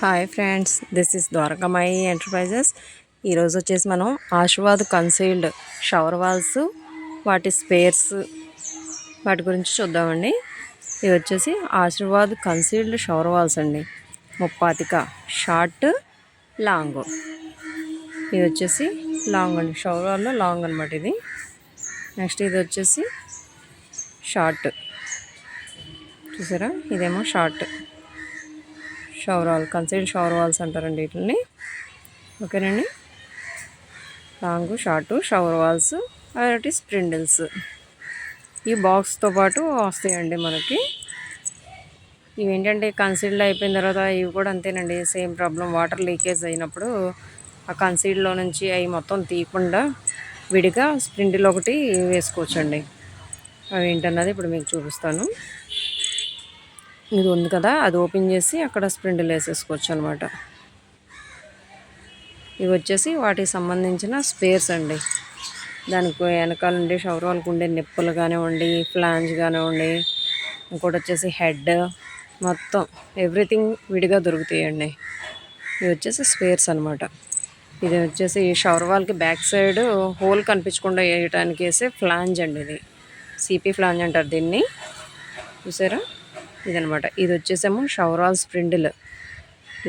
Hi friends, this is Dwarakamai enterprises. ఈరోజు వచ్చేసి మనం ఆశీర్వాద్ కన్సీల్డ్ షవర్ వాల్స్, వాటి స్పేర్స్, వాటి గురించి చూద్దామండి. ఇవి వచ్చేసి ఆశీర్వాద్ కన్సీల్డ్ షవర్ వాల్స్ అండి. ముప్పాతిక షార్ట్, లాంగ్. ఇది వచ్చేసి లాంగ్ అండి, షవర్ వాల్లో లాంగ్ అనమాట ఇది. నెక్స్ట్ ఇది వచ్చేసి షార్ట్, చూసారా, ఇదేమో short. Shower wall, concealed shower walls అంటారండి వీటిని. ఓకేనండి, లాంగ్, షార్ట్ షవర్ వాల్స్, అదొకటి స్ప్రిండిల్స్. ఈ బాక్స్తో పాటు వస్తాయండి మనకి. ఇవేంటంటే కన్సీల్డ్ అయిపోయిన తర్వాత ఇవి కూడా అంతేనండి, సేమ్ ప్రాబ్లం. వాటర్ లీకేజ్ అయినప్పుడు ఆ కన్సీల్డ్లో నుంచి అవి మొత్తం తీయకుండా విడిగా స్ప్రిండిల్ ఒకటి వేసుకోవచ్చండి. అవి ఏంటన్నది ఇప్పుడు మీకు చూపిస్తాను. ఇది ఉంది కదా, అది ఓపెన్ చేసి అక్కడ స్ప్రిండిల్ వేసేసుకోవచ్చు అనమాట. ఇవి వచ్చేసి వాటికి సంబంధించిన స్పేర్స్ అండి. దానికి వెనకాల ఉండే షవర్ వాల్కి ఉండే నిప్పులు కానివ్వండి, ఫ్లాంజ్ కానివ్వండి, ఇంకోటి వచ్చేసి హెడ్, మొత్తం ఎవ్రీథింగ్ విడిగా దొరుకుతాయండి. ఇవి వచ్చేసి స్పేర్స్ అనమాట. ఇది వచ్చేసి షవర్ వాల్కి బ్యాక్ సైడ్ హోల్ కనిపించకుండా వేయడానికి వేసే ఫ్లాంజ్ అండి. ఇది సిపి ఫ్లాంజ్ అంటారు దీన్ని, చూసారా, ఇదనమాట. ఇది వచ్చేసేమో షవర్ వాల్ స్ప్రిండిల్,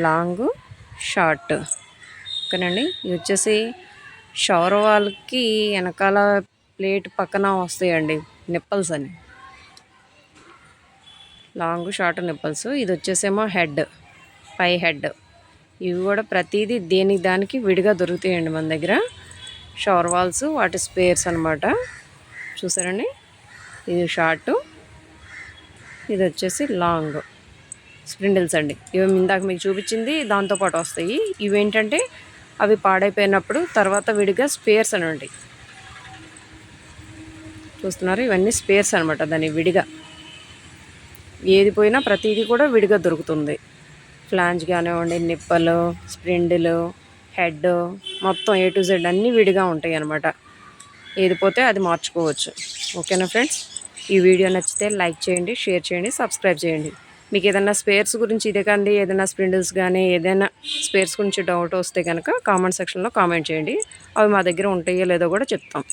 లాంగ్, షార్ట్. ఓకేనండి, ఇది వచ్చేసి షవర్ వాల్కి వెనకాల ప్లేట్ పక్కన వస్తాయండి నిప్పల్స్ అని, లాంగ్, షార్ట్ నిప్పల్స్. ఇది వచ్చేసేమో హెడ్, పై హెడ్. ఇవి కూడా ప్రతిదీ దేనికి దానికి విడిగా దొరుకుతాయండి మన దగ్గర. షవర్ వాల్స్, వాటి స్పేర్స్ అనమాట. చూసారండి, ఇది షార్ట్, ఇది వచ్చేసి లాంగ్ స్ప్రిండిల్స్ అండి. ఇవి ఇందాక మీకు చూపించింది దాంతోపాటు వస్తాయి. ఇవేంటంటే అవి పాడైపోయినప్పుడు తర్వాత విడిగా స్పేర్స్ అనండి. చూస్తున్నారు, ఇవన్నీ స్పేర్స్ అనమాట. దాన్ని విడిగా ఏది పోయినా ప్రతిదీ కూడా విడిగా దొరుకుతుంది. ఫ్లాంజ్ కానివ్వండి, నిప్పలు, స్ప్రిండిల్, హెడ్, మొత్తం A to Z అన్నీ విడిగా ఉంటాయి అన్నమాట. ఏది పోతే అది మార్చుకోవచ్చు. ఓకేనా ఫ్రెండ్స్, ఈ వీడియో నచ్చితే లైక్ చేయండి, షేర్ చేయండి, సబ్స్క్రైబ్ చేయండి. మీకు ఏదైనా స్పేర్స్ గురించి ఇదే కానీ ఏదైనా స్ప్రిండిల్స్ కానీ ఏదైనా స్పేర్స్ గురించి డౌట్ వస్తే కనుక కామెంట్ సెక్షన్లో కామెంట్ చేయండి. అవి మా దగ్గర ఉంటాయో లేదో కూడా చెప్తాం.